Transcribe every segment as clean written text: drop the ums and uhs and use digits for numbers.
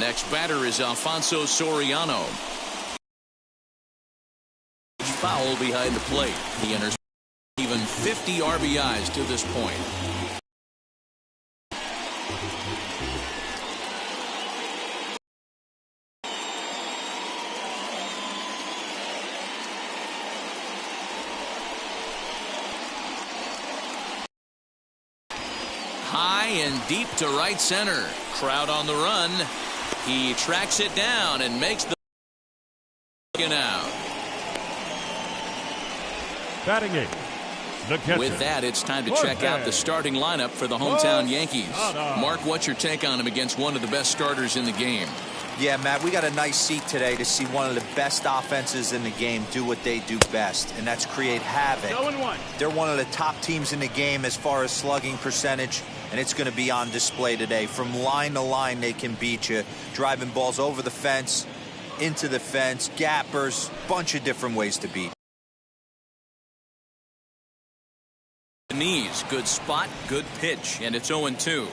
next batter is Alfonso Soriano. Foul behind the plate. He enters even 50 RBIs to this point. High and deep to right center. Crowd on the run. He tracks it down and makes the out. Batting eight, the catcher. With that, it's time to check out the starting lineup for the hometown Yankees. Mark, what's your take on him against one of the best starters in the game? Yeah, Matt, we got a nice seat today to see one of the best offenses in the game do what they do best, and that's create havoc. They're one of the top teams in the game as far as slugging percentage, and it's going to be on display today. From line to line, they can beat you, driving balls over the fence, into the fence, gappers, bunch of different ways to beat. Knees, good spot, good pitch, and it's 0-2.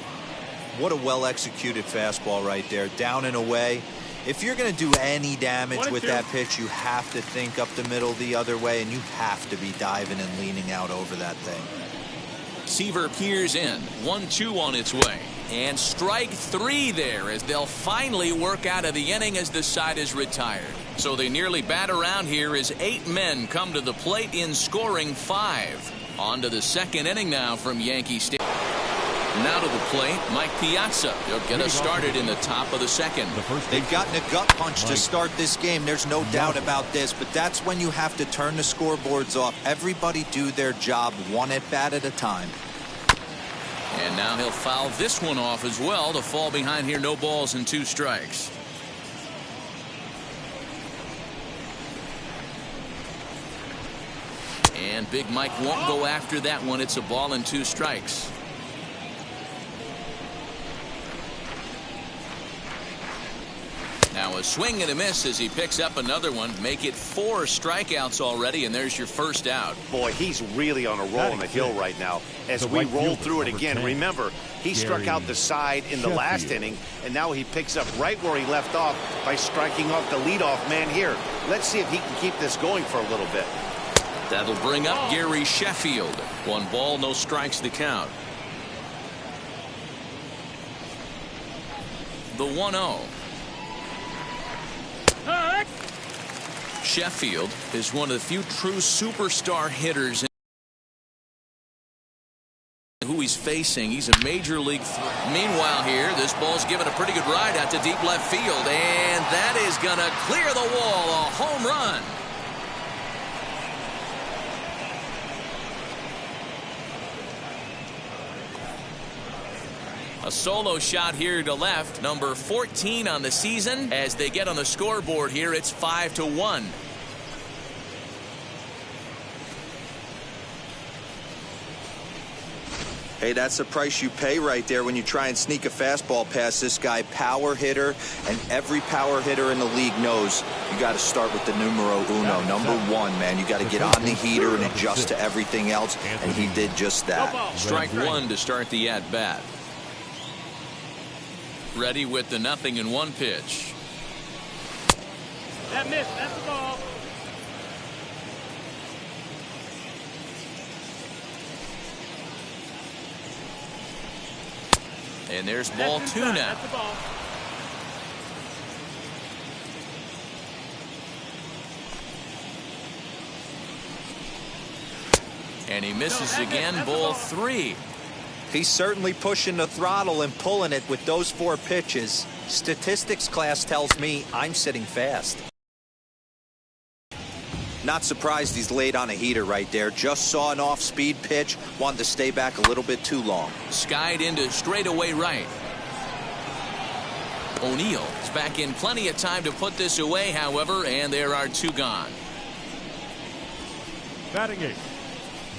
What a well-executed fastball right there, down and away. If you're going to do any damage with that pitch, you have to think up the middle the other way, and you have to be diving and leaning out over that thing. Seaver peers in, 1-2 on its way, and strike 3 there as they'll finally work out of the inning as the side is retired. So they nearly bat around here as 8 men come to the plate in scoring 5. On to the second inning now from Yankee Stadium. Now to the plate, Mike Piazza. He'll get us started in the top of the second. They've gotten a gut punch to start this game. There's no doubt about this, but that's when you have to turn the scoreboards off. Everybody do their job one at bat at a time. And now he'll foul this one off as well to fall behind here. No balls and 2 strikes. And Big Mike won't go after that one. It's a ball and 2 strikes. Now a swing and a miss as he picks up another one. Make it 4 strikeouts already, and there's your first out. Boy, he's really on a roll on the hill right now. As we roll through it again, remember, he struck out the side in the last inning, and now he picks up right where he left off by striking off the leadoff man here. Let's see if he can keep this going for a little bit. That'll bring up Gary Sheffield. 1 ball, no strikes the count. The 1-0. Sheffield is one of the few true superstar hitters who he's facing. He's a major league. Meanwhile here, this ball's given a pretty good ride out to deep left field, and that is going to clear the wall. A home run. A solo shot here to left, number 14 on the season. As they get on the scoreboard here, it's 5-1. Hey, that's the price you pay right there when you try and sneak a fastball past this guy. Power hitter, and every power hitter in the league knows you got to start with the numero uno, number 1, man. You got to get on the heater and adjust to everything else, and he did just that. Strike 1 to start the at-bat. Ready with the 0-1 pitch. That missed. That's the ball. And there's ball 2 now. That's the ball. And he misses again. Ball 3. He's certainly pushing the throttle and pulling it with those 4 pitches. Statistics class tells me I'm sitting fast. Not surprised he's laid on a heater right there. Just saw an off-speed pitch. Wanted to stay back a little bit too long. Skied into straightaway right. O'Neill is back in plenty of time to put this away, however, and there are 2 gone. Batting 8,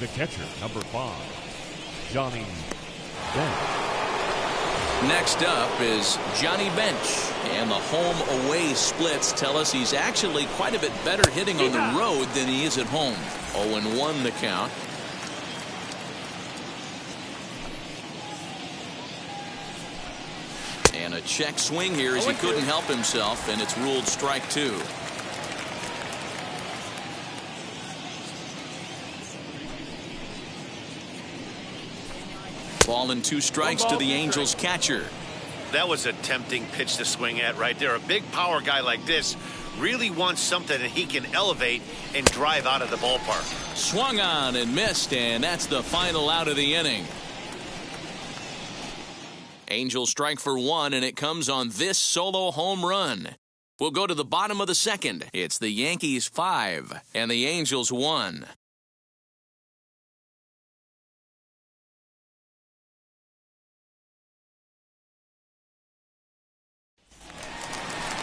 the catcher, number 5, Johnny Bench. Next up is Johnny Bench, and the home-away splits tell us he's actually quite a bit better hitting on the road than he is at home. 0-1 the count. And a check swing here as he couldn't help himself, and it's ruled strike 2. Ball and 2 strikes to the Angels catcher. That was a tempting pitch to swing at right there. A big power guy like this really wants something that he can elevate and drive out of the ballpark. Swung on and missed, and that's the final out of the inning. Angels strike for 1, and it comes on this solo home run. We'll go to the bottom of the second. It's the Yankees 5 and the Angels 1.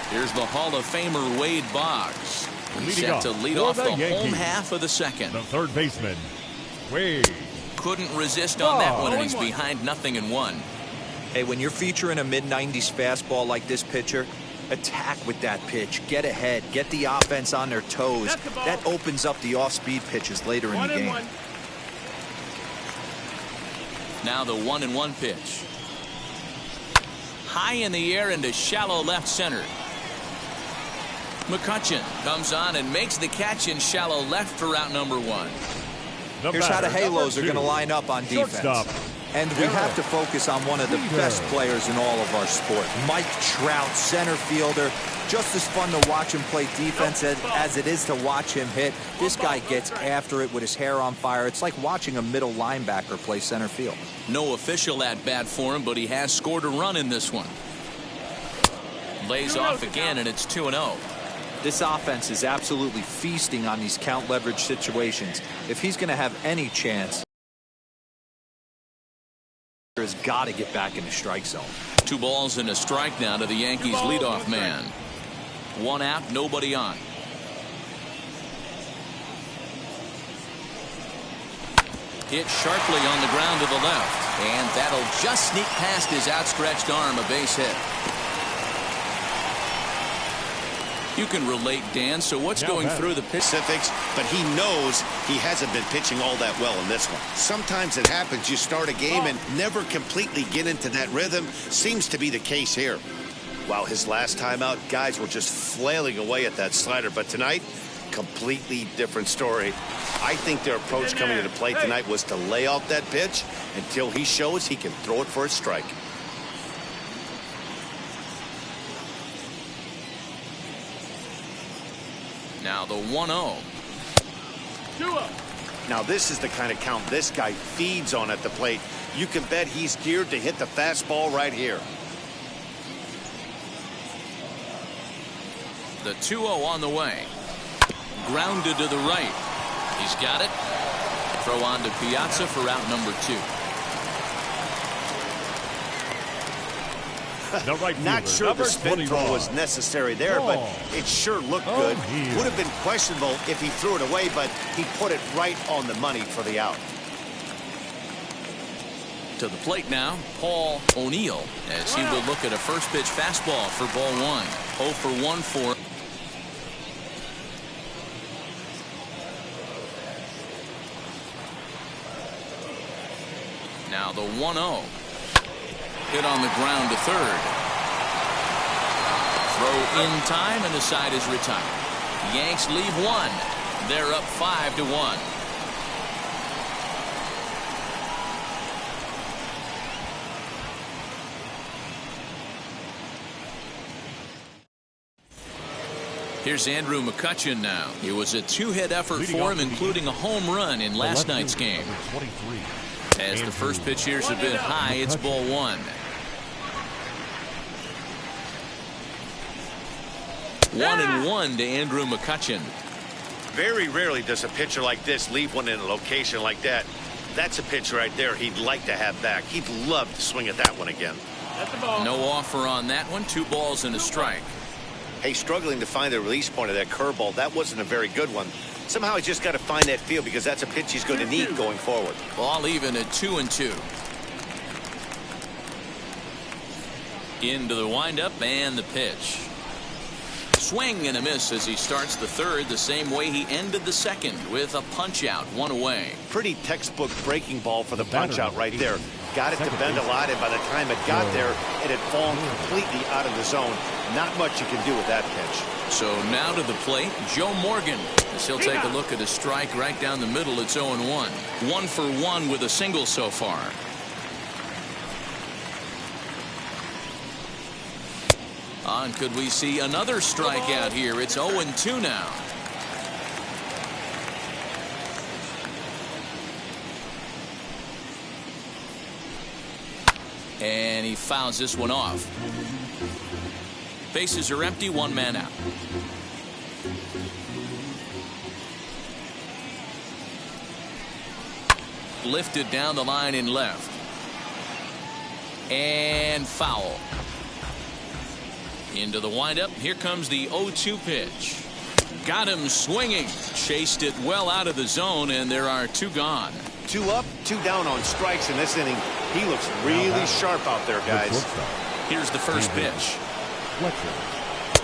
Here's the Hall of Famer Wade Boggs. He's set to lead off the home half of the second. The third baseman, Wade. Couldn't resist on that one, and he's behind 0-1. Hey, when you're featuring a mid-90s fastball like this pitcher, attack with that pitch. Get ahead. Get the offense on their toes. That opens up the off-speed pitches later in the game. Now the 1-1 pitch. High in the air into shallow left center. Mccutchen comes on and makes the catch in shallow left for out number 1. Here's how the Halos are going to line up on defense. And we have to focus on one of the best players in all of our sport. Mike Trout, center fielder. Just as fun to watch him play defense as it is to watch him hit. This guy gets after it with his hair on fire. It's like watching a middle linebacker play center field. No official at bat for him, but he has scored a run in this one. Lays off again, and it's 2-0. This offense is absolutely feasting on these count leverage situations. If he's going to have any chance, has got to get back in the strike zone. 2 balls and a strike now to the Yankees leadoff man. 1 out, nobody on. Hit sharply on the ground to the left, and that'll just sneak past his outstretched arm, a base hit. You can relate, Dan, so what's going through the Pacifics, but he knows he hasn't been pitching all that well in this one. Sometimes it happens, you start a game and never completely get into that rhythm. Seems to be the case here. While his last time out, guys were just flailing away at that slider, but tonight, completely different story. I think their approach coming to the plate tonight was to lay off that pitch until he shows he can throw it for a strike. Now the 1-0. Now this is the kind of count this guy feeds on at the plate. You can bet he's geared to hit the fastball right here. The 2-0 on the way. Grounded to the right. He's got it. Throw on to Piazza for out number 2. Not sure the spin throw was necessary there, but it sure looked good. Would have been questionable if he threw it away, but he put it right on the money for the out. To the plate now, Paul O'Neill, as he will look at a first pitch fastball for ball 1. 0 for 1 for. Now the 1-0. Hit on the ground to third. Throw in time, and the side is retired. Yanks leave 1. They're up 5-1. Here's Andrew Mccutchen now. It was a 2-hit effort for him, including a home run in last night's game. As the first pitch here's a bit high, it's ball 1. 1-1 to Andrew Mccutchen. Very rarely does a pitcher like this leave one in a location like that. That's a pitch right there he'd like to have back. He'd love to swing at that one again. No offer on that one. 2 balls and a strike. Hey, struggling to find the release point of that curveball. That wasn't a very good one. Somehow he's just got to find that feel because that's a pitch he's going to need going forward. Ball even at 2-2. Into the windup and the pitch. Swing and a miss as he starts the third the same way he ended the second with a punch out, 1 away. Pretty textbook breaking ball for the punch out right there. got it to bend a lot, and by the time it got there, it had fallen completely out of the zone. Not much you can do with that pitch. So now to the plate, Joe Morgan. As he'll take a look at a strike right down the middle. It's 0-1. 1 for 1 with a single so far. And could we see another strikeout here? It's 0-2 now. And he fouls this one off. Bases are empty, 1 man out. Lifted down the line in left. And foul. Into the windup. Here comes the 0-2 pitch. Got him swinging. Chased it well out of the zone, and there are 2 gone. 2 up, 2 down on strikes in this inning. He looks really sharp out there, guys. Here's the first pitch.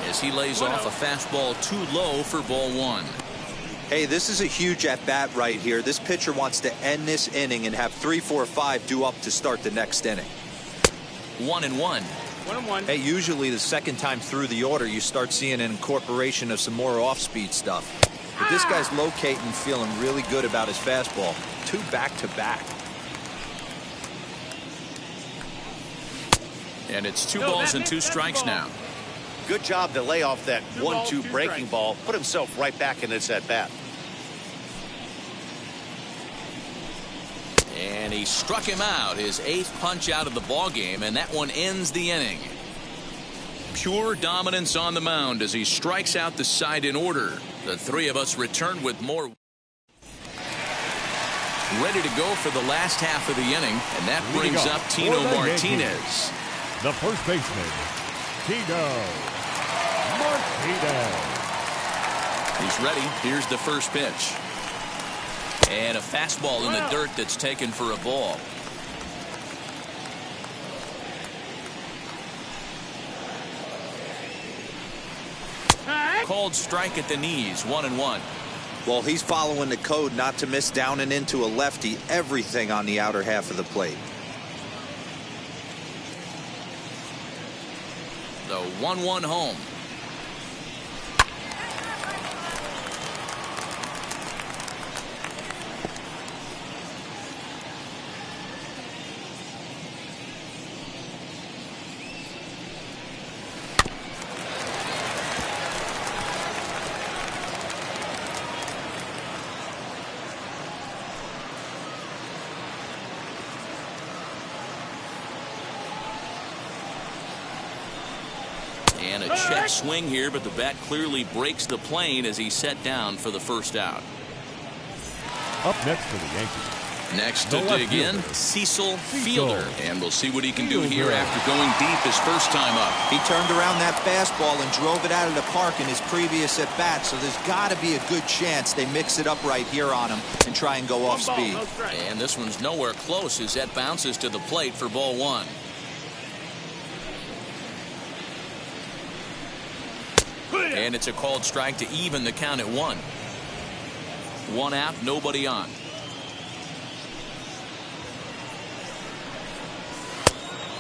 As he lays off a fastball too low for ball 1. Hey, this is a huge at-bat right here. This pitcher wants to end this inning and have 3, 4, 5 due up to start the next inning. 1-1. Hey, usually the second time through the order, you start seeing an incorporation of some more off-speed stuff. But this guy's locating, feeling really good about his fastball. 2 back-to-back. And it's 2 balls and 2 strikes now. Good job to lay off that 1-2 breaking ball. Put himself right back in this at-bat. And he struck him out, his 8th punch out of the ball game, and that one ends the inning. Pure dominance on the mound as he strikes out the side in order. The 3 of us return with more. Ready to go for the last half of the inning, and that brings up Tino Martinez. The first baseman, Tino Martinez. He's ready. Here's the first pitch. And a fastball in the dirt that's taken for a ball. Called strike at the knees, 1-1. Well, he's following the code not to miss down and into a lefty. Everything on the outer half of the plate. The 1-1 home. And a check swing here, but the bat clearly breaks the plane as he's set down for the first out. Up next for the Yankees. Next to dig in, Cecil Fielder. And we'll see what he can do here after going deep his first time up. He turned around that fastball and drove it out of the park in his previous at-bat, so there's got to be a good chance they mix it up right here on him and try and go off speed. And this one's nowhere close as that bounces to the plate for ball 1. And it's a called strike to even the count at 1. 1 out, nobody on.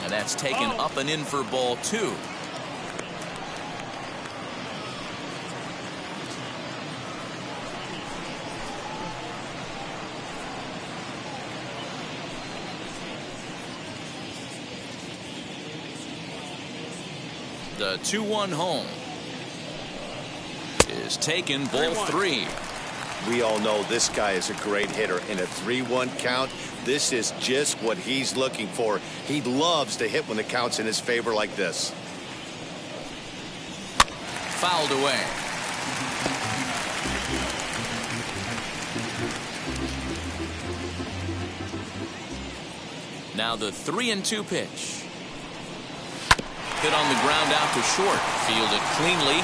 And that's taken up and in for ball 2. The 2-1 home is taken, ball 3. We all know this guy is a great hitter. In a 3-1 count, this is just what he's looking for. He loves to hit when the count's in his favor like this. Fouled away. Now the 3-2 pitch. Hit on the ground out to short. Fielded cleanly.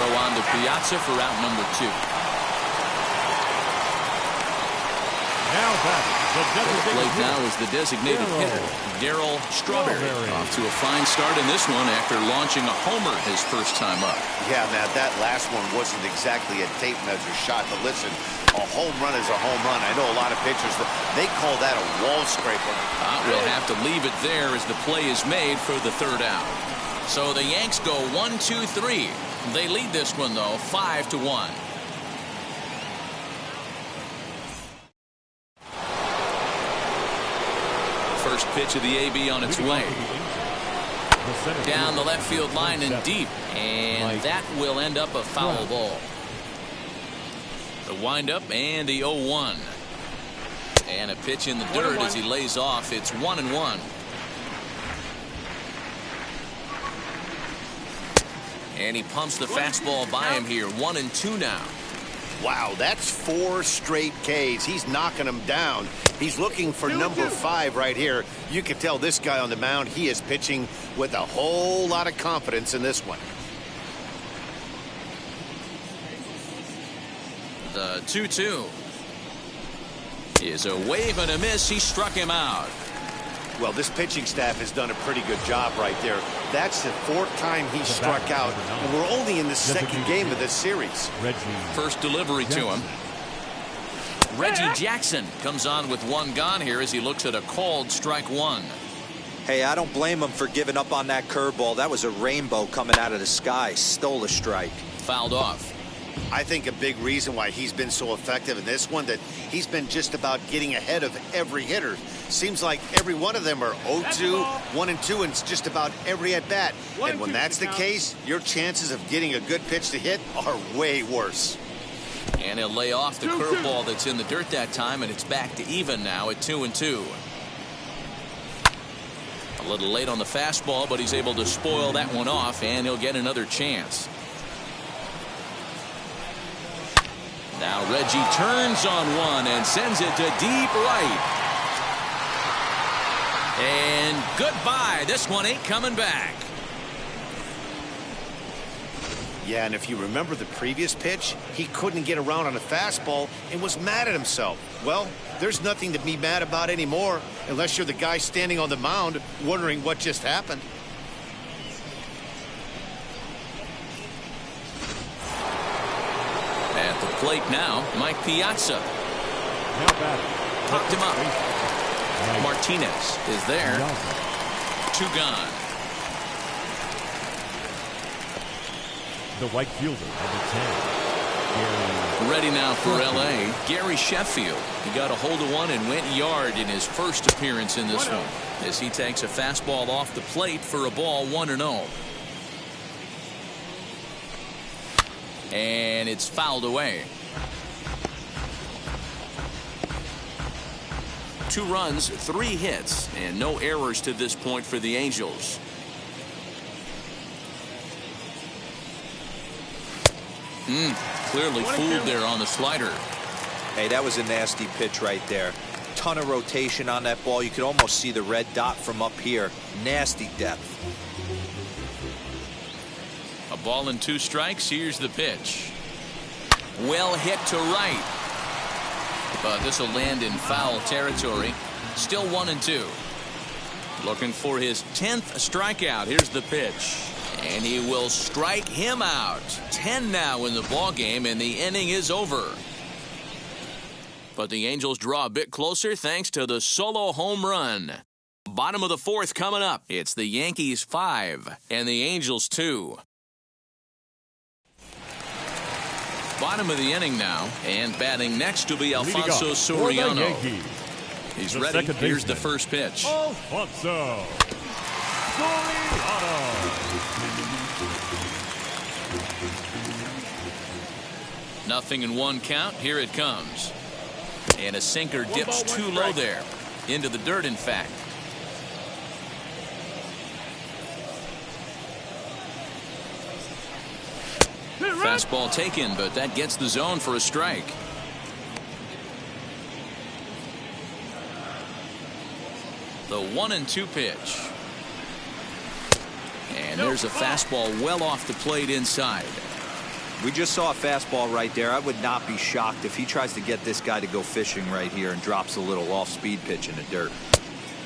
Throw on to Piazza for out number 2. Now To the plate now is the designated hitter, Darryl Strawberry. Off to a fine start in this one after launching a homer his first time up. Yeah, Matt, that last one wasn't exactly a tape measure shot, but listen, a home run is a home run. I know a lot of pitchers, they call that a wall scraper. We'll have to leave it there as the play is made for the third out. So the Yanks go 1-2-3. They lead this one, though, 5-1. First pitch of the AB on its way. Down the left field line and deep. And that will end up a foul ball. The windup and the 0-1. And a pitch in the dirt as he lays off. It's 1-1. And he pumps the fastball by him here. 1-2 now. Wow, that's 4 straight Ks. He's knocking them down. He's looking for number 5 right here. You can tell this guy on the mound, he is pitching with a whole lot of confidence in this one. The 2-2 is a wave and a miss. He struck him out. Well, this pitching staff has done a pretty good job right there. That's the 4th time he struck out, and we're only in the 2nd game of this series. First delivery to him. Reggie Jackson comes on with 1 gone here as he looks at a called strike 1. Hey, I don't blame him for giving up on that curveball. That was a rainbow coming out of the sky. Stole a strike. Fouled off. I think a big reason why he's been so effective in this one, that he's been just about getting ahead of every hitter. Seems like every one of them are 0-2, 1-2, and it's just about every at bat. And when that's the case, your chances of getting a good pitch to hit are way worse. And he'll lay off the curveball that's in the dirt that time, and it's back to even now at 2-2. A little late on the fastball, but he's able to spoil that one off, and he'll get another chance. Now Reggie turns on one and sends it to deep right. And goodbye. This one ain't coming back. Yeah, and if you remember the previous pitch, he couldn't get around on a fastball and was mad at himself. Well, there's nothing to be mad about anymore, unless you're the guy standing on the mound wondering what just happened. At the plate now, Mike Piazza. Popped him up. Martinez is there. 2 gone. The right fielder, number 10. Ready now for L.A., Gary Sheffield. He got a hold of one and went yard in his first appearance in this one, as he takes a fastball off the plate for a ball 1-0. And it's fouled away. 2 runs, 3 hits, and no errors to this point for the Angels. Clearly fooled there on the slider. Hey, that was a nasty pitch right there. Ton of rotation on that ball. You could almost see the red dot from up here. Nasty depth. A ball and 2 strikes. Here's the pitch. Well hit to right. But this will land in foul territory. Still 1-2. Looking for his 10th strikeout. Here's the pitch. And he will strike him out. 10 now in the ball game, and the inning is over. But the Angels draw a bit closer thanks to the solo home run. Bottom of the 4th coming up. It's the Yankees 5 and the Angels 2. Bottom of the inning now, and batting next to be Alfonso Soriano. He's ready. Here's the first pitch. Alfonso Soriano. Nothing in 1 count. Here it comes. And a sinker dips too low there. Into the dirt, in fact. Fastball taken, but that gets the zone for a strike. The 1-2 pitch. And there's a fastball well off the plate inside. We just saw a fastball right there. I would not be shocked if he tries to get this guy to go fishing right here and drops a little off-speed pitch in the dirt.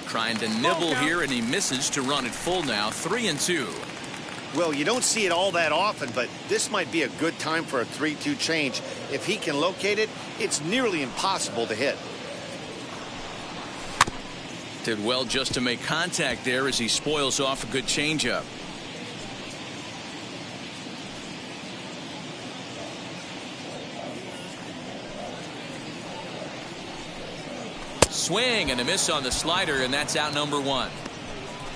Trying to nibble here, and he misses to run it full now. 3-2. Well, you don't see it all that often, but this might be a good time for a 3-2 change. If he can locate it, it's nearly impossible to hit. Did well just to make contact there as he spoils off a good changeup. Swing and a miss on the slider, and that's out number 1.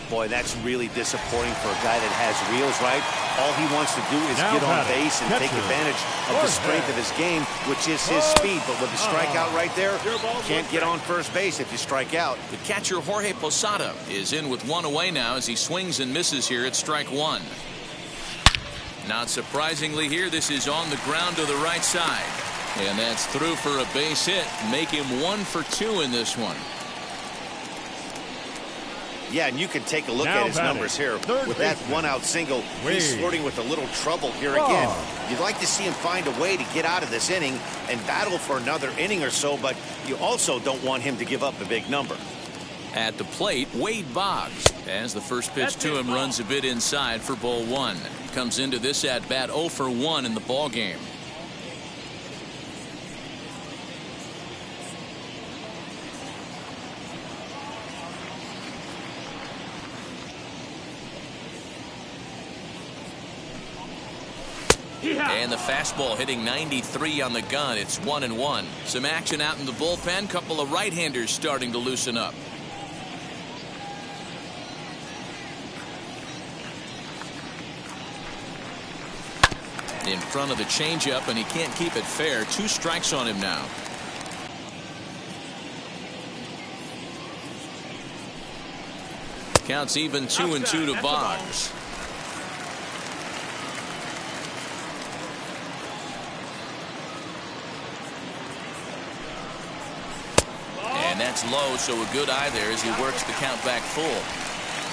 Boy, that's really disappointing for a guy that has wheels, right? All he wants to do is get on base and take advantage of the strength of his game, which is his speed. But with the strikeout right there, you can't get on first base if you strike out. The catcher, Jorge Posada, is in with 1 away now as he swings and misses here at strike 1. Not surprisingly here, this is on the ground to the right side. And that's through for a base hit. Make him 1 for 2 in this one. Yeah, and you can take a look at his numbers here. With that 1-out single, he's flirting with a little trouble here again. You'd like to see him find a way to get out of this inning and battle for another inning or so, but you also don't want him to give up a big number. At the plate, Wade Boggs, as the first pitch to him runs a bit inside for ball 1. Comes into this at-bat 0 for 1 in the ball game. And the fastball hitting 93 on the gun. It's 1-1. Some action out in the bullpen. Couple of right-handers starting to loosen up. In front of the changeup, and he can't keep it fair. 2 strikes on him now. Counts even 2-2 to Boggs. And that's low, so a good eye there as he works the count back full.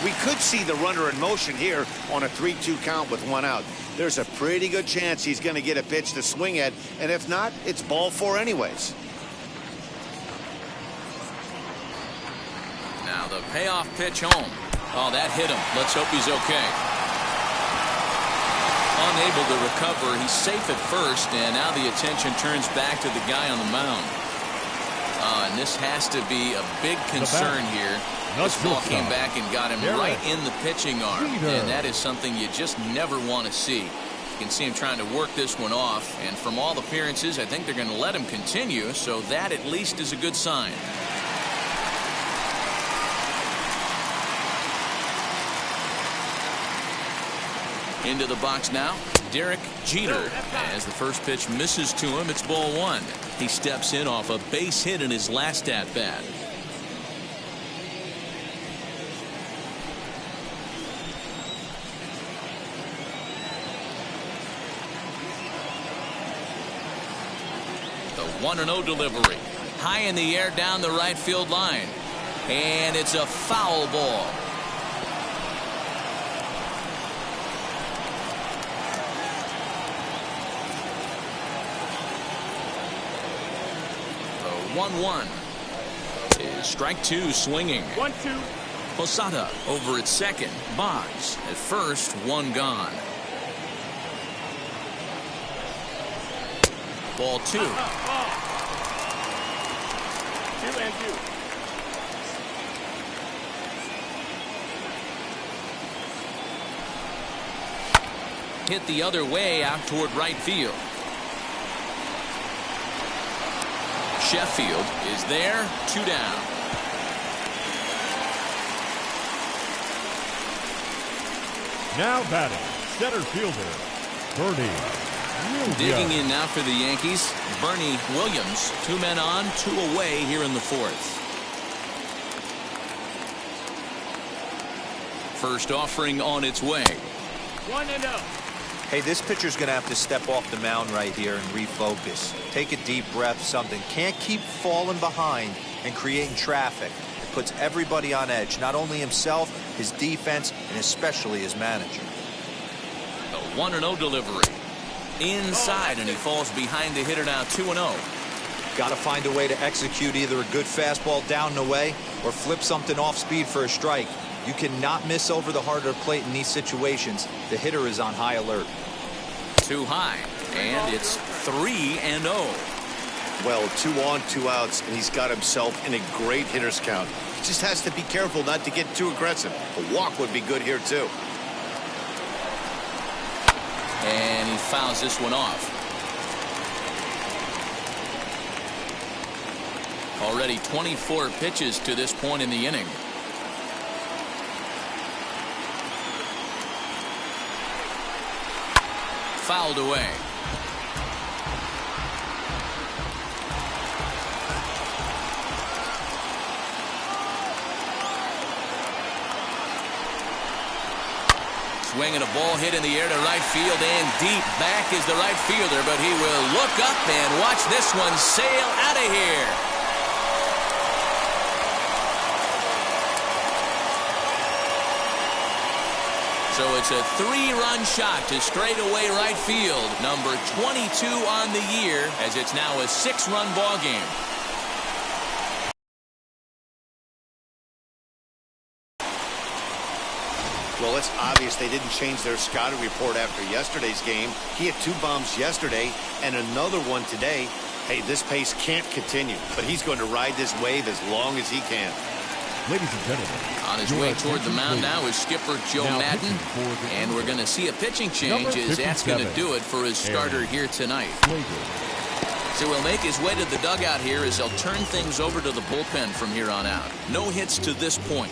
We could see the runner in motion here on a 3-2 count with 1 out. There's a pretty good chance he's going to get a pitch to swing at, and if not, it's ball 4 anyways. Now the payoff pitch home. Oh, that hit him. Let's hope he's okay. Unable to recover. He's safe at first, and now the attention turns back to the guy on the mound. And this has to be a big concern here. This ball came back and got him right in the pitching arm. And that is something you just never want to see. You can see him trying to work this one off. And from all appearances, I think they're going to let him continue. So that at least is a good sign. Into the box now, Derek Jeter. As the first pitch misses to him, it's ball 1. He steps in off a base hit in his last at-bat. The 1-0 delivery. High in the air down the right field line. And it's a foul ball. The 1-1 is strike 2 swinging. 1-2. Posada over at second. Boggs at first. 1 gone. Ball 2. 2-2. Hit the other way out toward right field. Sheffield is there. 2 down. Now batting, center fielder, Bernie. Digging in now for the Yankees, Bernie Williams. 2 men on, 2 away here in the 4th. First offering on its way. 1-0. Hey, this pitcher's going to have to step off the mound right here and refocus. Take a deep breath, something. Can't keep falling behind and creating traffic. It puts everybody on edge, not only himself, his defense, and especially his manager. The 1-0 delivery. inside, and he falls behind the hitter now 2-0. Got to find a way to execute either a good fastball down and away or flip something off speed for a strike. You cannot miss over the heart of the plate in these situations. The hitter is on high alert. Too high, and it's 3-0. Well, 2 on, 2 outs, and he's got himself in a great hitter's count. He just has to be careful not to get too aggressive. A walk would be good here, too. And he fouls this one off. Already 24 pitches to this point in the inning. Fouled away. Swinging a ball hit in the air to right field, and deep back is the right fielder, but he will look up and watch this one sail out of here. So it's a 3-run shot to straightaway right field, number 22 on the year, as it's now a 6-run ball game. Well, it's obvious they didn't change their scouting report after yesterday's game. He had 2 bombs yesterday and another one today. Hey, this pace can't continue, but he's going to ride this wave as long as he can. Ladies and gentlemen, on his way toward the mound now is skipper Joe Madden, and we're going to see a pitching change as that's going to do it for his starter here tonight. So he'll make his way to the dugout here as they'll turn things over to the bullpen from here on out. No hits to this point.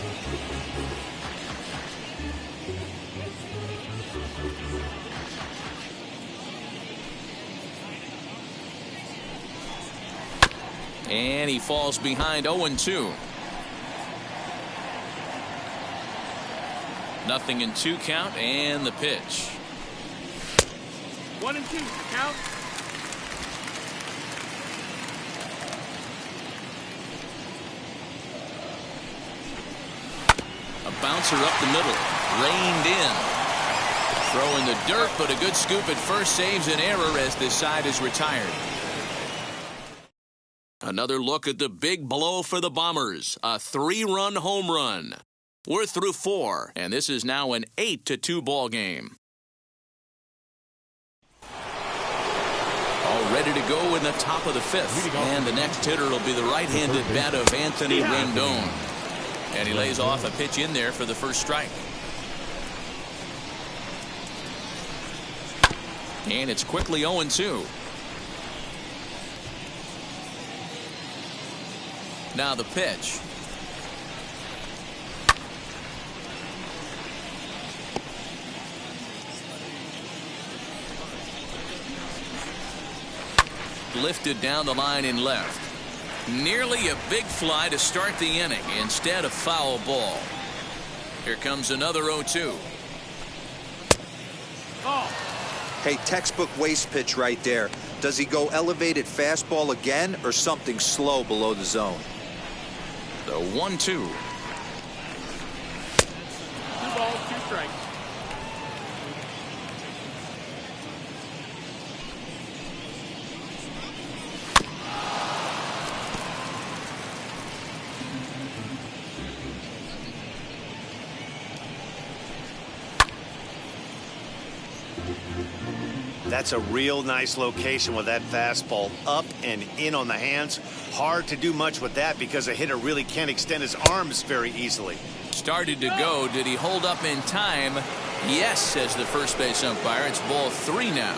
And he falls behind 0-2. Nothing in 2 count, and the pitch. 1-2 count. A bouncer up the middle, reined in. Throw in the dirt, but a good scoop at first saves an error as this side is retired. Another look at the big blow for the Bombers, a 3-run home run. We're through 4, and this is now an 8-2 ball game. All ready to go in the top of the 5th, and the next hitter will be the right-handed bat of Anthony Rindon. And he lays off a pitch in there for the first strike. And it's quickly 0-2. Now the pitch. Lifted down the line in left. Nearly a big fly to start the inning instead of foul ball. Here comes another 0-2. Hey, textbook waste pitch right there. Does he go elevated fastball again or something slow below the zone? The 1-2. 2 balls, 2 strikes. That's a real nice location with that fastball up and in on the hands. Hard to do much with that because a hitter really can't extend his arms very easily. Started to go. Did he hold up in time? Yes, says the first base umpire. It's ball 3 now.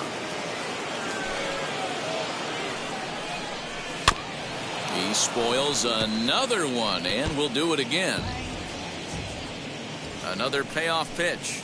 He spoils another one, and will do it again. Another payoff pitch.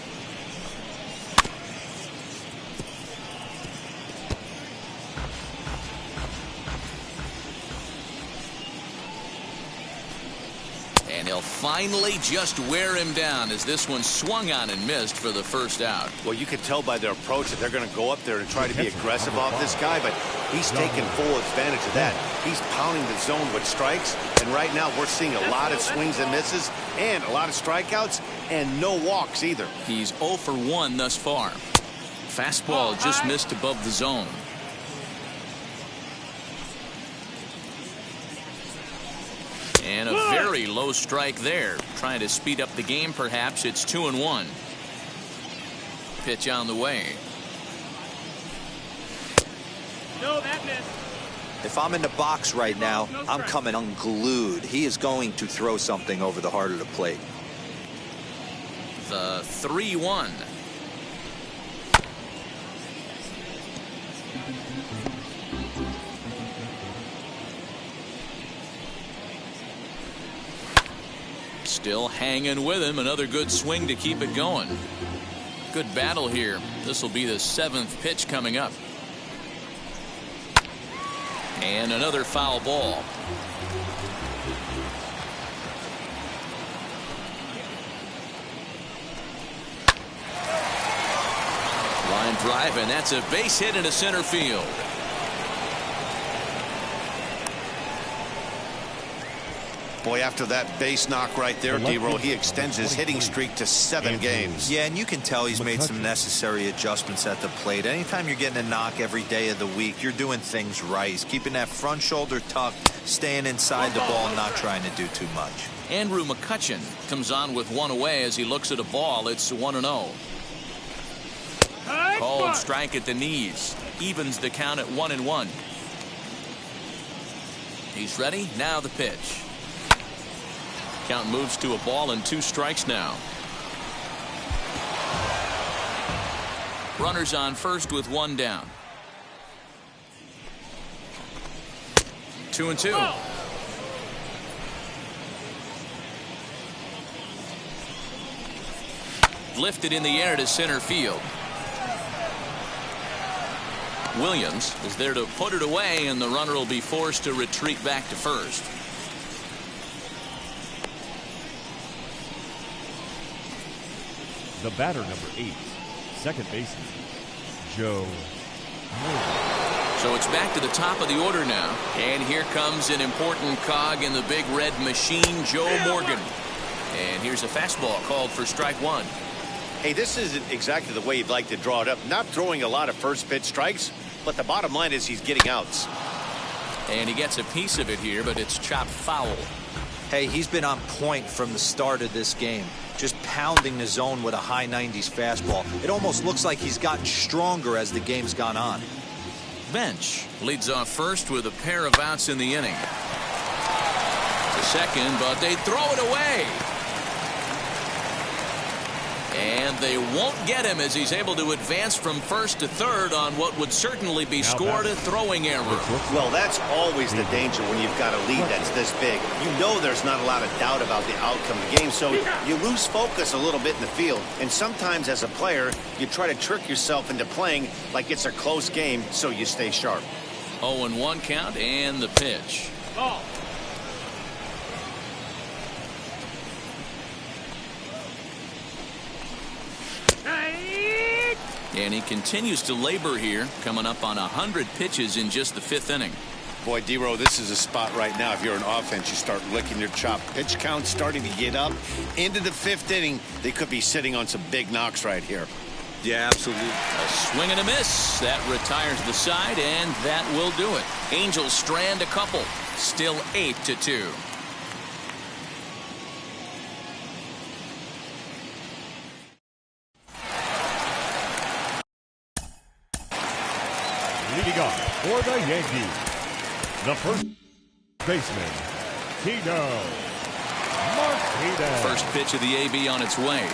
And he'll finally just wear him down as this one swung on and missed for the first out. Well, you can tell by their approach that they're going to go up there and try to be aggressive off this guy, but he's taking full advantage of that. He's pounding the zone with strikes, and right now we're seeing a lot of swings and misses and a lot of strikeouts and no walks either. He's 0 for 1 thus far. Fastball just missed above the zone. And a very low strike there. Trying to speed up the game, perhaps. It's 2-1. Pitch on the way. No, that missed. If I'm in the box right now, I'm coming unglued. He is going to throw something over the heart of the plate. The 3-1. Still hanging with him. Another good swing to keep it going. Good battle here. This will be the 7th pitch coming up. And another foul ball. Line drive, and that's a base hit into center field. Boy, after that base knock right there, D-Roll, he extends his hitting streak to 7 games. Yeah, and you can tell he's made some necessary adjustments at the plate. Anytime you're getting a knock every day of the week, you're doing things right. He's keeping that front shoulder tucked, staying inside the ball, and not trying to do too much. Andrew McCutchen comes on with one away as he looks at a ball. It's 1-0. Called strike at the knees. Evens the count at 1-1. He's ready. Now the pitch. Count moves to a ball and 2 strikes now. Runners on first with 1 down. 2-2. Lifted in the air to center field. Williams is there to put it away, and the runner will be forced to retreat back to first. The batter, number 8, second baseman, Joe Morgan. So it's back to the top of the order now. And here comes an important cog in the big red machine, Joe Morgan. And here's a fastball called for strike 1. Hey, this isn't exactly the way you'd like to draw it up. Not throwing a lot of first pitch strikes, but the bottom line is he's getting outs. And he gets a piece of it here, but it's chopped foul. Hey, he's been on point from the start of this game. Just pounding the zone with a high 90s fastball. It almost looks like he's gotten stronger as the game's gone on. Bench leads off first with a pair of outs in the inning. To second, but they throw it away. And they won't get him as he's able to advance from first to third on what would certainly be scored a throwing error. Well, that's always the danger when you've got a lead that's this big. You know there's not a lot of doubt about the outcome of the game, so you lose focus a little bit in the field. And sometimes as a player, you try to trick yourself into playing like it's a close game so you stay sharp. 0-1 count and the pitch. Ball. And he continues to labor here, coming up on 100 pitches in just the 5th inning. Boy, D-Row, this is a spot right now. If you're an offense, you start licking your chop. Pitch count starting to get up into the 5th inning. They could be sitting on some big knocks right here. Yeah, absolutely. A swing and a miss. That retires the side, and that will do it. Angels strand a couple. Still 8-2. Leading off for the Yankees, the first baseman, Tino Martinez. First pitch of the AB on its way.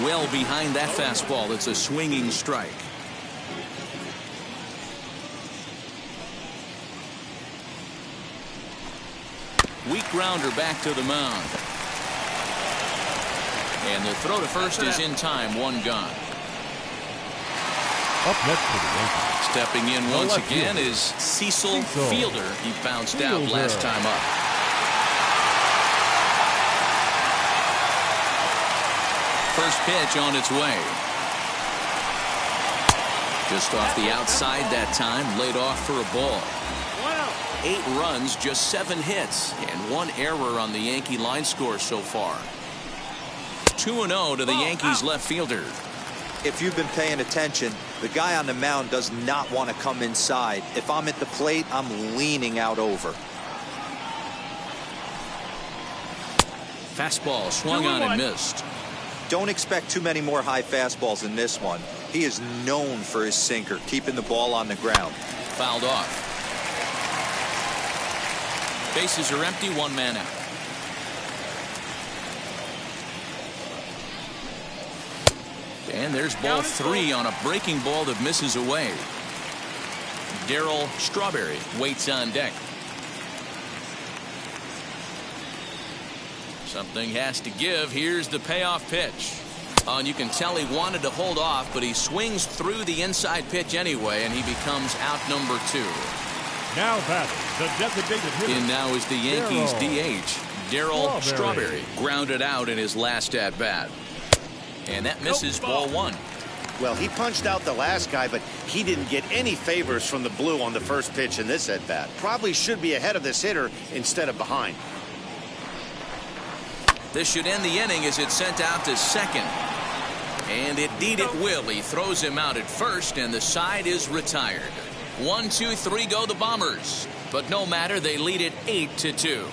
Well behind that fastball. It's a swinging strike. Weak grounder back to the mound. And the throw to first is in time. 1 gone. Up next for the Yankees. Stepping in once again is Cecil Fielder. He bounced out last time up. First pitch on its way. Just off the outside that time, laid off for a ball. 8 runs, just 7 hits, and 1 error on the Yankee line score so far. 2-0 to the Yankees left fielder. If you've been paying attention, the guy on the mound does not want to come inside. If I'm at the plate, I'm leaning out over. Fastball swung on and missed. Don't expect too many more high fastballs in this one. He is known for his sinker, keeping the ball on the ground. Fouled off. Bases are empty, one man out. And there's ball 3 on a breaking ball that misses away. Darryl Strawberry waits on deck. Something has to give. Here's the payoff pitch. And you can tell he wanted to hold off, but he swings through the inside pitch anyway, and he becomes out number 2. Now batting, the designated hitter. In now is the Yankees DH, Darryl Strawberry, grounded out in his last at bat. And that misses ball 1. Well, he punched out the last guy, but he didn't get any favors from the blue on the first pitch in this at bat. Probably should be ahead of this hitter instead of behind. This should end the inning as it's sent out to second. And indeed it will. He throws him out at first, and the side is retired. 1, 2, 3 go the Bombers. But no matter, they lead it 8-2.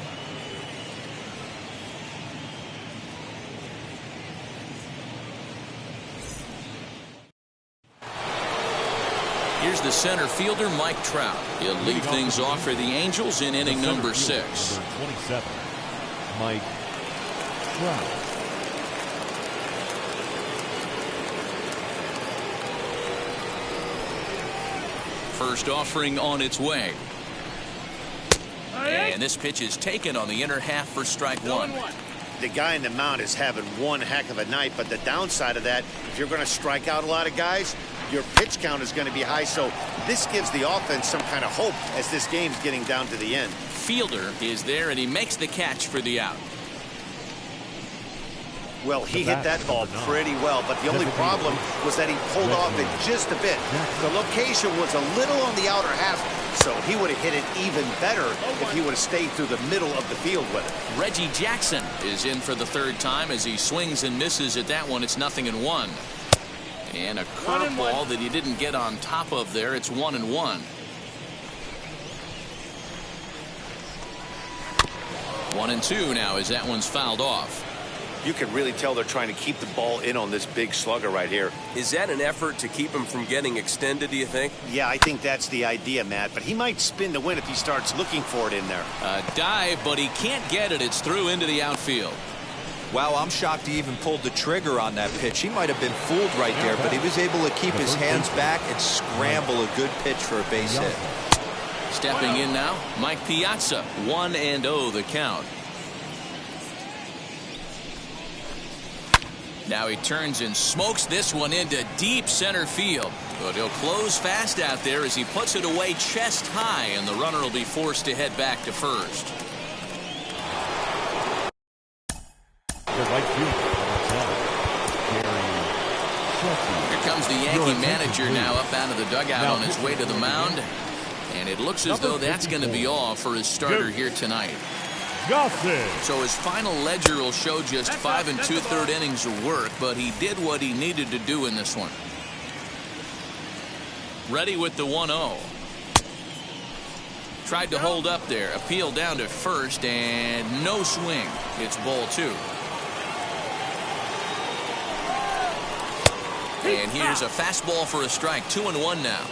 Here's the center fielder, Mike Trout. He'll lead things off for the Angels in inning number 6. Number 27, Mike Trout. First offering on its way. And this pitch is taken on the inner half for strike 1. The guy in the mound is having one heck of a night, but the downside of that, if you're going to strike out a lot of guys, your pitch count is going to be high, so this gives the offense some kind of hope as this game's getting down to the end. Fielder is there, and he makes the catch for the out. Well, he hit that ball pretty well, but the only problem was that he pulled off it just a bit. The location was a little on the outer half, so he would have hit it even better if he would have stayed through the middle of the field with it. Reggie Jackson is in for the 3rd time as he swings and misses at that one. It's 0-1. And a curveball that he didn't get on top of there. It's 1-1. 1-2 now as that one's fouled off. You can really tell they're trying to keep the ball in on this big slugger right here. Is that an effort to keep him from getting extended, do you think? Yeah, I think that's the idea, Matt, but he might spin to win if he starts looking for it in there. A dive, but he can't get it. It's through into the outfield. Wow, I'm shocked he even pulled the trigger on that pitch. He might have been fooled right there, but he was able to keep his hands back and scramble a good pitch for a base hit. Stepping in now, Mike Piazza. 1-0 the count. Now he turns and smokes this one into deep center field. But he'll close fast out there as he puts it away chest high, and the runner will be forced to head back to first. Here comes the Yankee manager now up out of the dugout on his way to the mound. And it looks as though that's going to be all for his starter here tonight. So his final ledger will show just 5 2/3 innings of work, but he did what he needed to do in this one. Ready with the 1-0. Tried to hold up there. Appeal down to first, and no swing. It's ball 2. And here's a fastball for a strike. 2-1 now.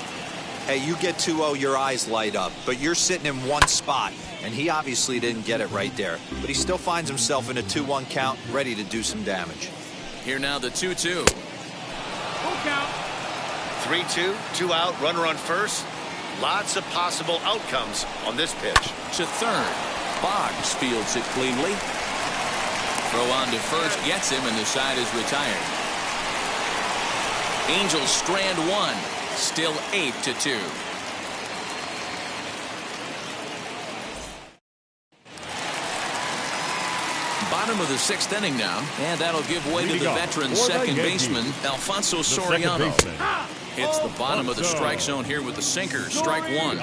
Hey, you get 2-0, your eyes light up, but you're sitting in one spot, and he obviously didn't get it right there. But he still finds himself in a 2-1 count, ready to do some damage. Here now the 2-2. Full count. 3-2, 2 out, runner on first. Lots of possible outcomes on this pitch. To third. Boggs fields it cleanly. Throw on to first, gets him, and the side is retired. Angels strand 1. Still 8-2. Bottom of the 6th inning now, and that'll give way to the veteran second baseman Alfonso Soriano. It's the bottom of the strike zone here with the sinker. Strike 1.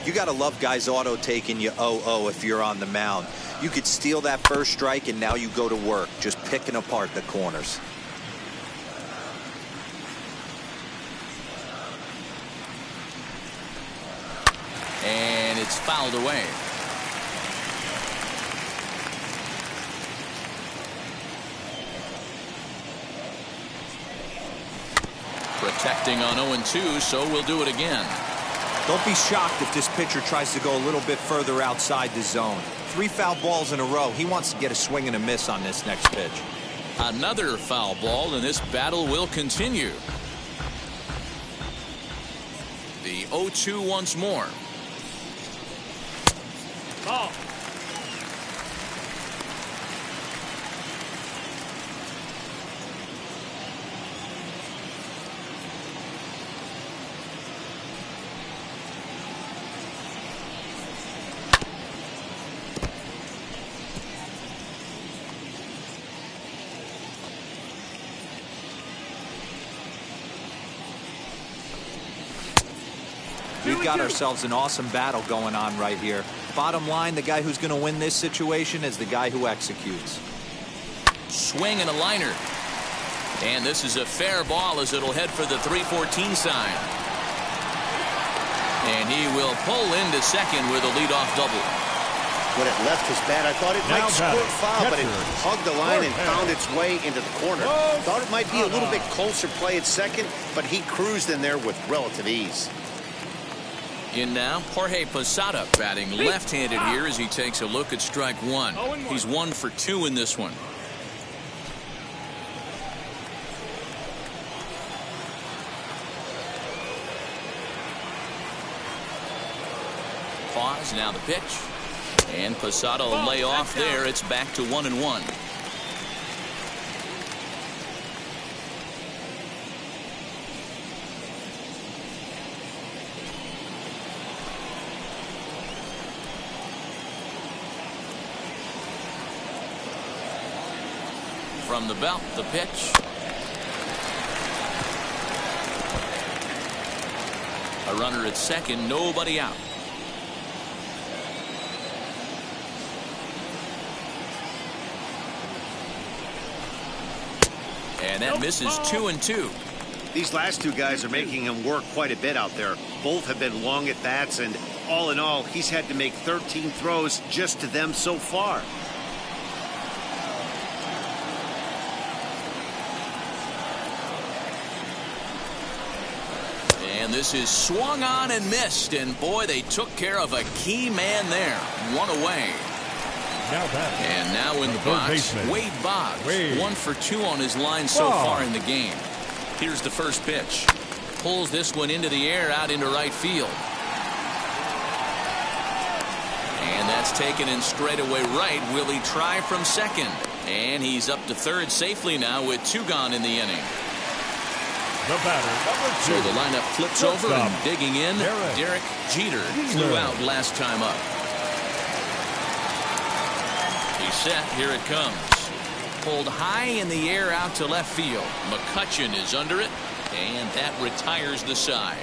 You got to love guys auto taking you 0-0 if you're on the mound. You could steal that first strike, and now you go to work, just picking apart the corners. It's fouled away. Protecting on 0-2, so we'll do it again. Don't be shocked if this pitcher tries to go a little bit further outside the zone. 3 foul balls in a row. He wants to get a swing and a miss on this next pitch. Another foul ball, and this battle will continue. The 0-2 once more. Ball. We've got ourselves an awesome battle going on right here. Bottom line, the guy who's going to win this situation is the guy who executes. Swing and a liner. And this is a fair ball as it'll head for the 3-14 sign. And he will pull into second with a leadoff double. When it left his bat, I thought it might squirt foul, but it hugged the line and found its way into the corner. Thought it might be a little bit closer play at second, but he cruised in there with relative ease. In now, Jorge Posada batting left-handed here as he takes a look at strike one. He's 1 for 2 in this one. Pause, now the pitch. And Posada will lay off there. It's back to 1-1. From the belt, the pitch. A runner at second, nobody out. And that misses 2-2. These last 2 guys are making him work quite a bit out there. Both have been long at bats, and all in all, he's had to make 13 throws just to them so far. And this is swung on and missed, and boy, they took care of a key man there. 1 away. And now in the box, Wade Boggs. 1 for 2 on his line so far in the game. Here's the first pitch. Pulls this one into the air out into right field. And that's taken in straightaway right. Will he try from second? And he's up to third safely now with 2 gone in the inning. The batter, number 2. So the lineup flips over and digging in. Derek Jeter flew out last time up. He's set. Here it comes. Pulled high in the air out to left field. Mccutchen is under it, and that retires the side.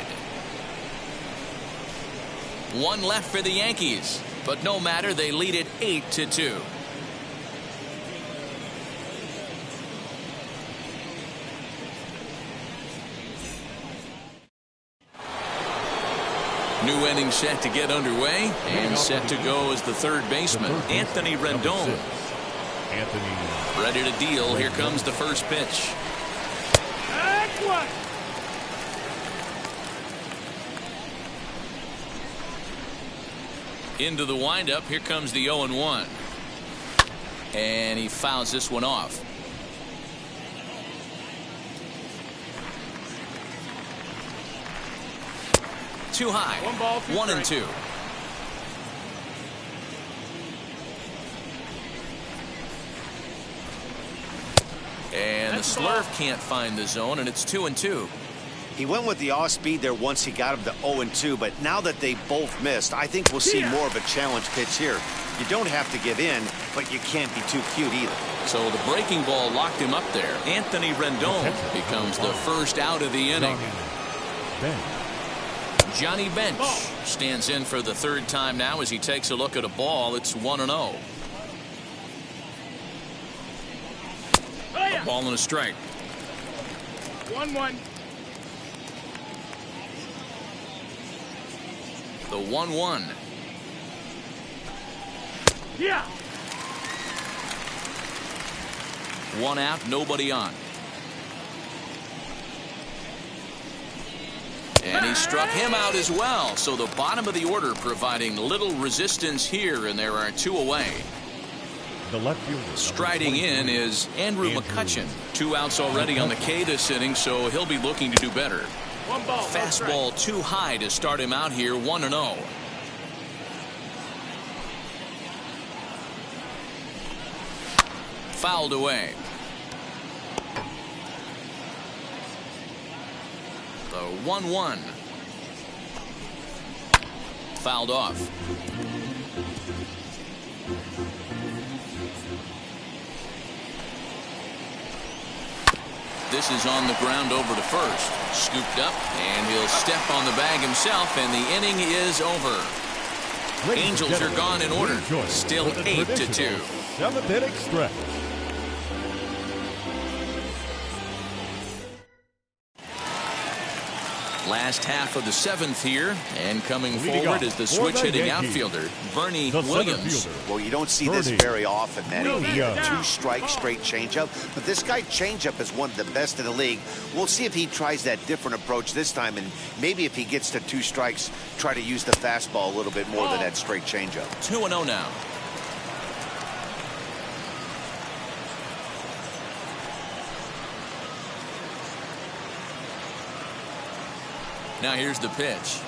1 left for the Yankees, but no matter, they lead it 8-2. New inning set to get underway, and set to go as the third baseman, Anthony Rindon. Ready to deal. Here comes the first pitch. Into the windup. Here comes the 0-1. And he fouls this one off. Too high. 1-2. And the slurve can't find the zone, and it's 2-2. He went with the off speed there once he got him to 0-2, but now that they both missed, I think we'll see more of a challenge pitch here. You don't have to give in, but you can't be too cute either. So the breaking ball locked him up there. Anthony Rindon becomes the first out of the inning. Johnny Bench stands in for the third time now as he takes a look at a ball. It's 1-0. A ball and a strike. 1-1. The 1-1. Yeah. One out, nobody on. And he struck him out as well. So the bottom of the order providing little resistance here, and there are 2 away. The left fielder. Striding in is Andrew Mccutchen. 2 outs already on the K this inning, so he'll be looking to do better. One ball. Fastball too high to start him out here, 1-0. Fouled away. The 1-1. Fouled off. This is on the ground over to first. Scooped up, and he'll step on the bag himself, and the inning is over. Angels are gone in order. Still 8-2. 7th inning stretch. Last half of the 7th here, and coming forward is the switch-hitting outfielder, Bernie Williams. Well, you don't see this very often, man. He had 2 strike straight changeup, but this guy changeup is one of the best in the league. We'll see if he tries that different approach this time, and maybe if he gets to 2 strikes, try to use the fastball a little bit more than that straight changeup. 2-0 now. Now here's the pitch.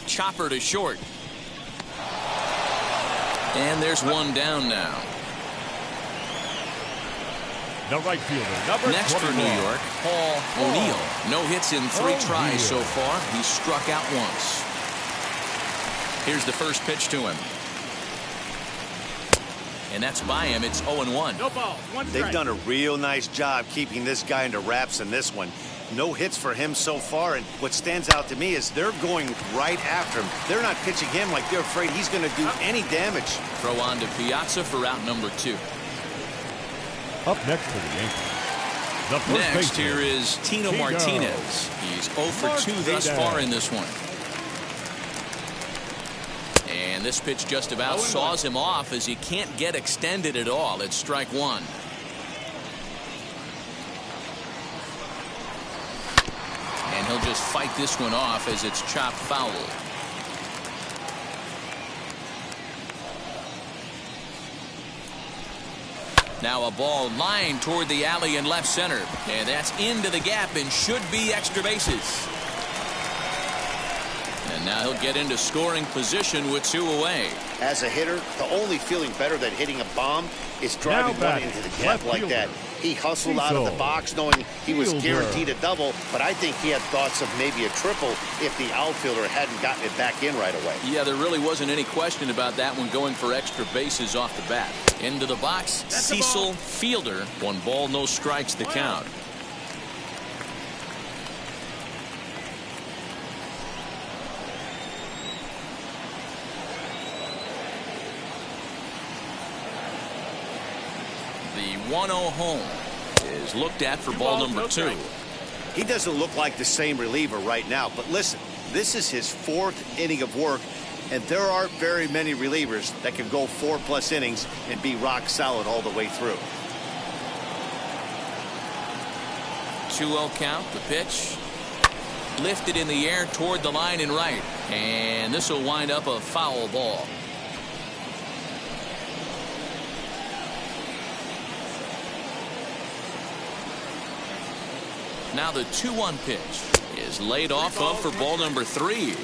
Chopper to short. And there's 1 down now. The right fielder, number Next 21. for New York, Paul O'Neill. No hits in 3 tries so far. He's struck out once. Here's the first pitch to him. And that's by him. It's 0-1. No ball. 1 strike. They've done a real nice job keeping this guy into wraps in this one. No hits for him so far, and what stands out to me is they're going right after him. They're not pitching him like they're afraid he's going to do any damage. Throw on to Piazza for out number 2. Up next for the Yankees. The first Next baseman, here is Tino Martinez. He's 0 for 2 thus far in this one. And this pitch just about saws him off as he can't get extended at all. It's strike 1. And he'll just fight this one off as it's chopped foul. Now a ball lined toward the alley in left center. And that's into the gap and should be extra bases. And now he'll get into scoring position with 2 away. As a hitter, the only feeling better than hitting a bomb is driving one into the gap like that. He hustled out of the box knowing he was guaranteed a double, but I think he had thoughts of maybe a triple if the outfielder hadn't gotten it back in right away. Yeah, there really wasn't any question about that one, going for extra bases off the bat. Into the box, Cecil Fielder. 1 ball, no strikes the count. The 1-0 home is looked at for ball number 2. He doesn't look like the same reliever right now, but listen, this is his 4th inning of work, and there aren't very many relievers that can go 4+ innings and be rock solid all the way through. 2-0 count. The pitch lifted in the air toward the line and right, and this will wind up a foul ball. Now the 2-1 pitch is laid off of for ball number 3.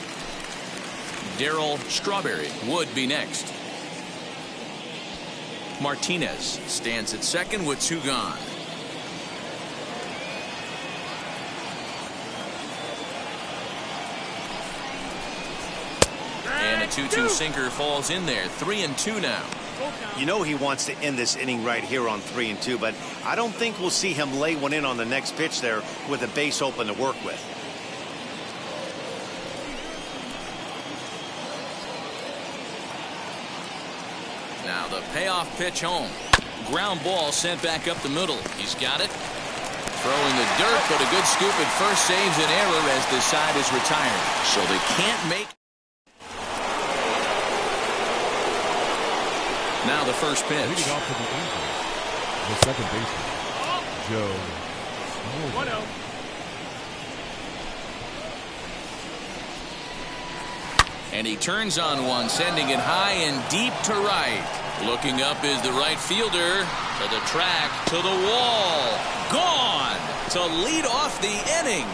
Darryl Strawberry would be next. Martinez stands at second with 2 gone. And a 2-2 sinker falls in there. 3-2 now. You know he wants to end this inning right here on 3-2, but I don't think we'll see him lay one in on the next pitch there with a base open to work with. Now the payoff pitch home. ground ball sent back up the middle. He's got it. Throwing the dirt, but a good scoop at first saves an error as the side is retired. So they can't make. Now the first pitch. Leading off to the Angels, the second baseman, Joe. 1-0. And he turns on one, sending it high and deep to right. Looking up is the right fielder. To the track, to the wall. Gone to lead off the inning.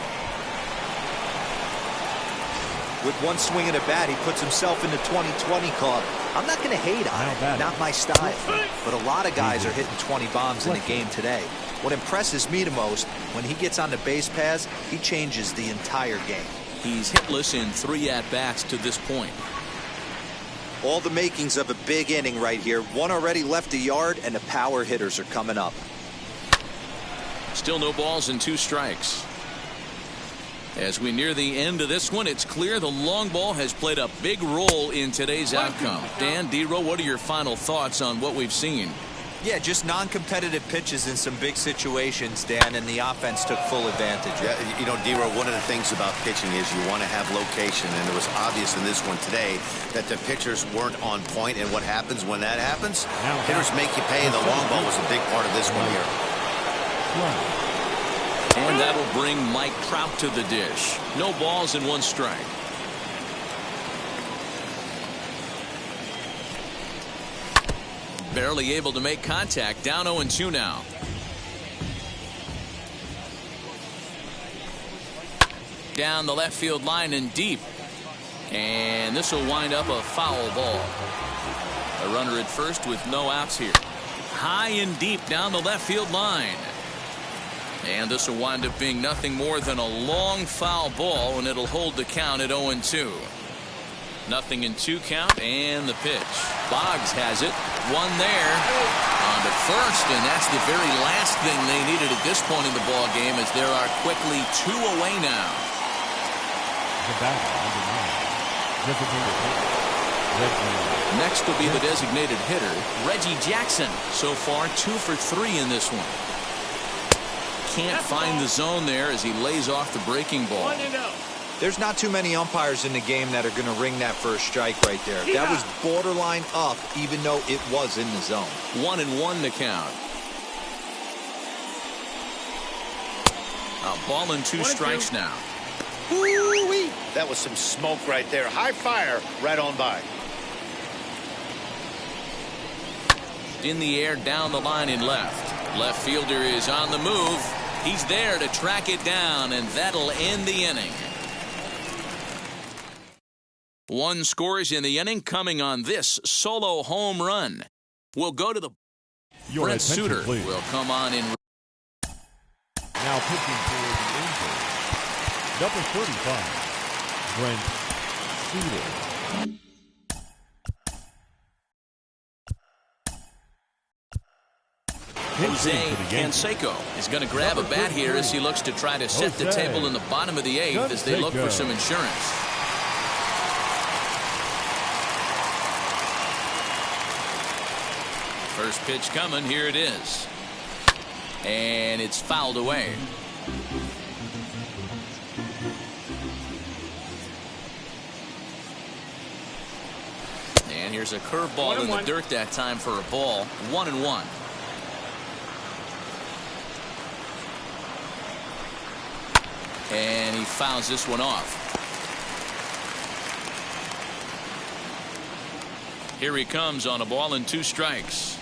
With one swing of the bat, he puts himself in the 2020 club. I'm not going to hate on it. Not my style. But a lot of guys are hitting 20 bombs in the game today. What impresses me the most, when he gets on the base paths, he changes the entire game. He's hitless in 3 at-bats to this point. All the makings of a big inning right here. One already left the yard, and the power hitters are coming up. Still no balls and 2 strikes. As we near the end of this one, it's clear the long ball has played a big role in today's outcome. Dan, D-Row, what are your final thoughts on what we've seen? Yeah, just non-competitive pitches in some big situations, Dan, and the offense took full advantage. Yeah, you know, D-Row, one of the things about pitching is you want to have location, and it was obvious in this one today that the pitchers weren't on point, and what happens when that happens? Hitters make you pay, and the long ball was a big part of this one here. And that'll bring Mike Trout to the dish. No balls and 1 strike. Barely able to make contact. Down 0-2 now. Down the left field line and deep. And this will wind up a foul ball. A runner at first with no outs here. High and deep down the left field line. And this will wind up being nothing more than a long foul ball, and it'll hold the count at 0-2. Nothing in 2 count, and the pitch. Boggs has it. One there on to first, and that's the very last thing they needed at this point in the ball game, as there are quickly 2 away now. The batter, number 9. Next will be the designated hitter, Reggie Jackson. So far, 2 for 3 in this one. Can't find the zone there as he lays off the breaking ball. 1-0. There's not too many umpires in the game that are going to ring that first strike right there. That was borderline up, even though it was in the zone. 1-1 to count. A ball and 2 strikes now. Woo-wee. That was some smoke right there. High fire right on by. In the air, down the line in left. Left fielder is on the move. He's there to track it down, and that'll end the inning. 1 scores in the inning coming on this solo home run. We'll go to the Brent Suter will come on in. Now pitching for the Angels, number 35, Brent Suter. Jose Canseco is going to grab a bat here as he looks to try to set the table in the bottom of the 8th as they look for some insurance. First pitch coming. Here it is. And it's fouled away. And here's a curveball in the dirt that time for a ball. 1-1. And he fouls this one off. Here he comes on a ball and 2 strikes.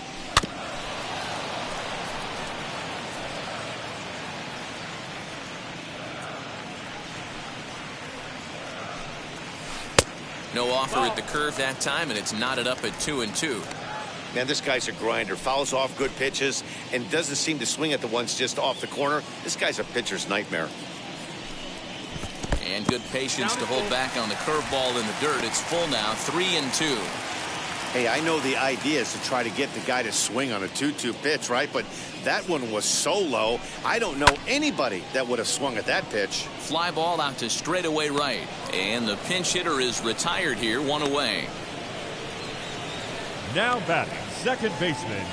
No offer at the curve that time, and it's knotted up at 2-2. Man, this guy's a grinder. Fouls off good pitches and doesn't seem to swing at the ones just off the corner. This guy's a pitcher's nightmare. And good patience to hold back on the curveball in the dirt. It's full now, 3-2. Hey, I know the idea is to try to get the guy to swing on a 2-2 pitch, right? But that one was so low, I don't know anybody that would have swung at that pitch. Fly ball out to straightaway right. And the pinch hitter is retired here, 1 away. Now batting, second baseman,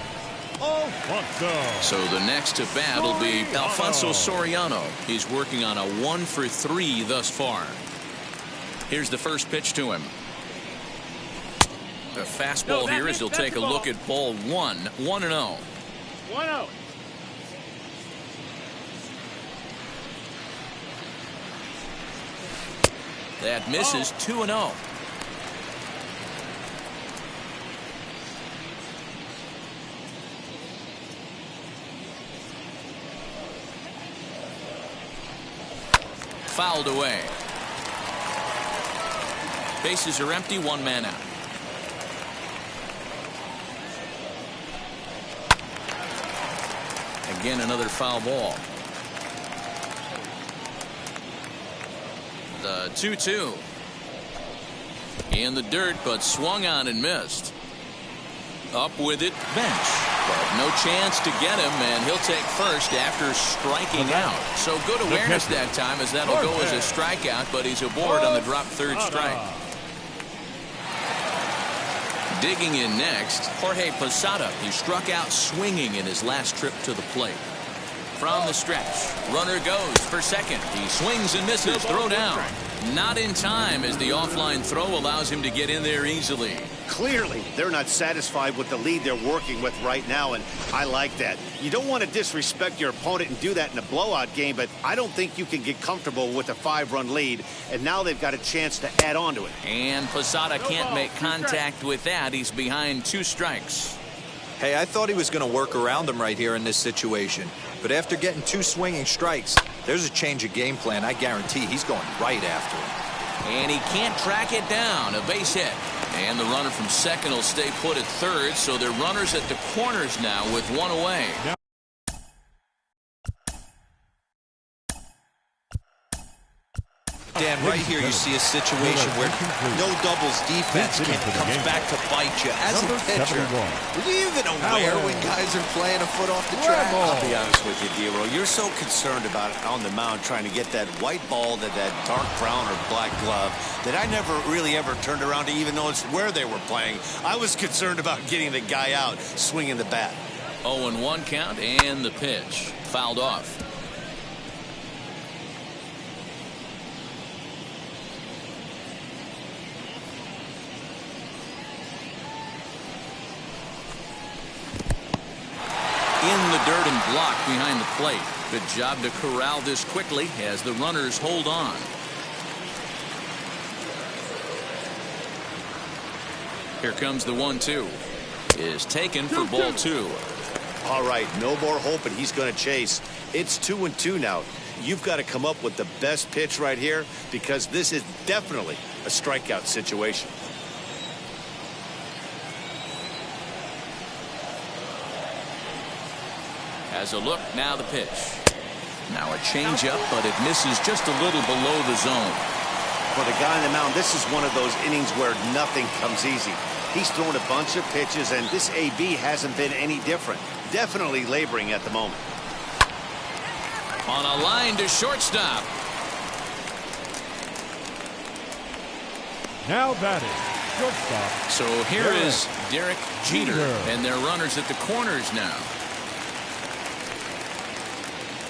So the next to bat will be Alfonso Soriano. He's working on a 1-for-3 thus far. Here's the first pitch to him. The fastball here as he'll take a look at ball 1. 1-0. 1-0. That misses. 2-0. Fouled away. Bases are empty. 1 man out. Again, another foul ball. The 2-2. In the dirt, but swung on and missed. Up with it, bench. But no chance to get him, and he'll take first after striking out. So good awareness that time, as that'll go as a strikeout, but he's aboard on the drop third strike. Digging in next, Jorge Posada. He struck out swinging in his last trip to the plate. From the stretch, runner goes for second. He swings and misses. Throw down. Not in time, as the offline throw allows him to get in there easily. Clearly, they're not satisfied with the lead they're working with right now, and I like that. You don't want to disrespect your opponent and do that in a blowout game, but I don't think you can get comfortable with a 5-run lead, and now they've got a chance to add on to it. And Posada can't make contact with that. He's behind 2 strikes. Hey, I thought he was going to work around him right here in this situation. But after getting 2 swinging strikes, there's a change of game plan. I guarantee he's going right after him. And he can't track it down. A base hit. And the runner from second will stay put at third, so they're runners at the corners now with 1 away. Dan, right here you see a situation where no doubles defense comes back to bite you. As a pitcher, are you even aware when guys are playing a foot off the track? I'll be honest with you, D-Roll. You're so concerned about on the mound trying to get that white ball to that dark brown or black glove that I never really ever turned around to even notice where they were playing. I was concerned about getting the guy out, swinging the bat. 0-1 count, and the pitch. Fouled off. In the dirt and blocked behind the plate. Good job to corral this quickly as the runners hold on. Here comes the 1-2. Is taken for ball 2. All right, no more hope, and he's going to chase. It's 2-2 now. You've got to come up with the best pitch right here, because this is definitely a strikeout situation. As a look, now the pitch. Now a changeup, but it misses just a little below the zone. For the guy on the mound, this is one of those innings where nothing comes easy. He's thrown a bunch of pitches, and this AB hasn't been any different. Definitely laboring at the moment. On a line to shortstop. Now batting, shortstop. So here is Derek Jeter, and their runners at the corners now.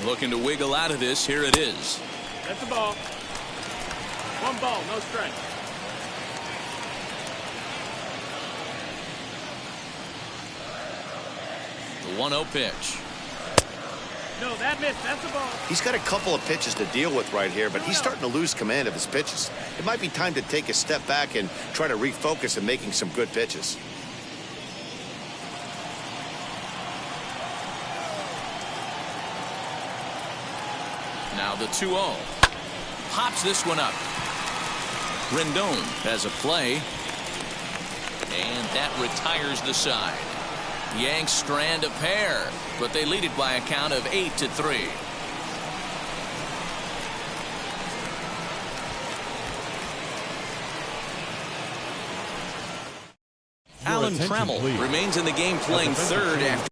Looking to wiggle out of this. Here it is. That's the ball. 1 ball, no strike. The 1-0 pitch. No, that missed. That's the ball. He's got a couple of pitches to deal with right here, but he's starting to lose command of his pitches. It might be time to take a step back and try to refocus on making some good pitches. Now the 2-0. Pops this one up. Rindon has a play. And that retires the side. Yanks strand a pair, but they lead it by a count of 8-3. Alan Trammell remains in the game, playing third after.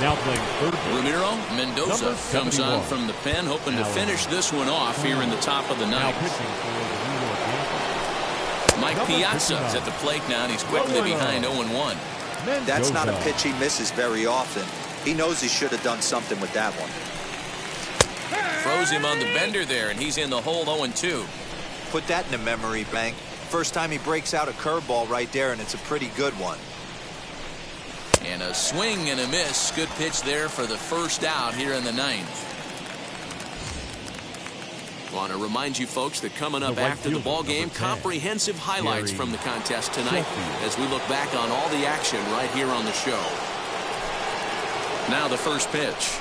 Now playing third. Ramiro Mendoza comes on from the pen, hoping to finish this one off here in the top of the ninth. Mike Piazza is at the plate now, and he's quickly behind 0-1. That's not a pitch he misses very often. He knows he should have done something with that one. Throws him on the bender there, and he's in the hole 0-2. Put that in the memory bank. First time he breaks out a curveball right there, and it's a pretty good one. And a swing and a miss. Good pitch there for the first out here in the 9th. Want to remind you folks that coming up after the ball game, comprehensive highlights from the contest tonight as we look back on all the action right here on the show. Now the first pitch.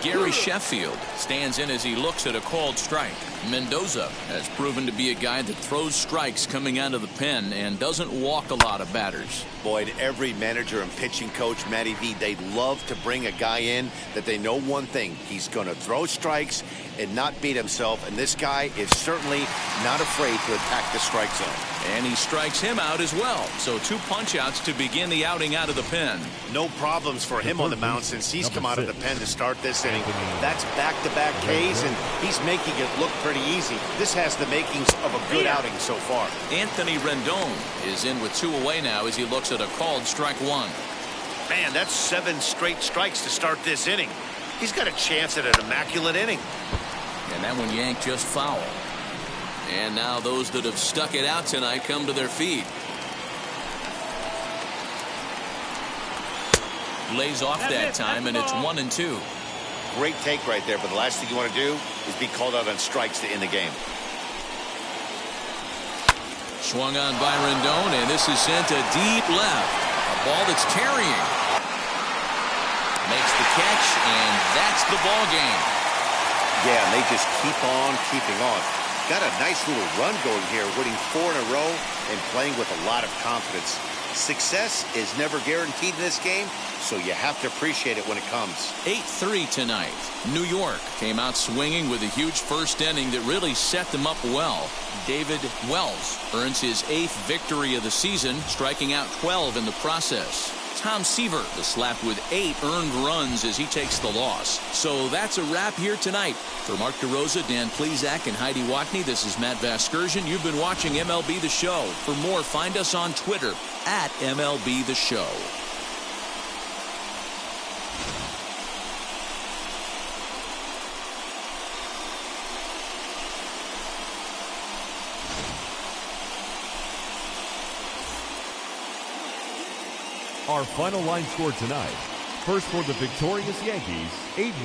Gary Sheffield stands in as he looks at a called strike. Mendoza has proven to be a guy that throws strikes coming out of the pen and doesn't walk a lot of batters. Boyd, every manager and pitching coach, Matty V, they love to bring a guy in that they know one thing. He's going to throw strikes and not beat himself, and this guy is certainly not afraid to attack the strike zone. And he strikes him out as well. So 2 punch-outs to begin the outing out of the pen. No problems for him on the mound since he's come out of the pen to start this inning. That's back-to-back Ks, and he's making it look pretty easy. This has the makings of a good outing so far. Anthony Rindon is in with 2 away now as he looks at a called strike 1. Man, that's 7 straight strikes to start this inning. He's got a chance at an immaculate inning. And that one yanked just foul. And now those that have stuck it out tonight come to their feet. Lays off that time, and it's 1-2. Great take right there, but the last thing you want to do is be called out on strikes to end the game. Swung on by Rindon, and this is sent to deep left. A ball that's carrying. Makes the catch, and that's the ball game. Yeah, and they just keep on keeping on. Got a nice little run going here, winning 4 in a row and playing with a lot of confidence. Success is never guaranteed in this game, so you have to appreciate it when it comes. 8-3 tonight. New York came out swinging with a huge first inning that really set them up well. David Wells earns his 8th victory of the season, striking out 12 in the process. Tom Seaver was slapped with 8 earned runs as he takes the loss. So that's a wrap here tonight. For Mark DeRosa, Dan Plesac, and Heidi Watney, this is Matt Vasgersian. You've been watching MLB The Show. For more, find us on Twitter at MLB The Show. Our final line score tonight. First for the victorious Yankees, 8 runs.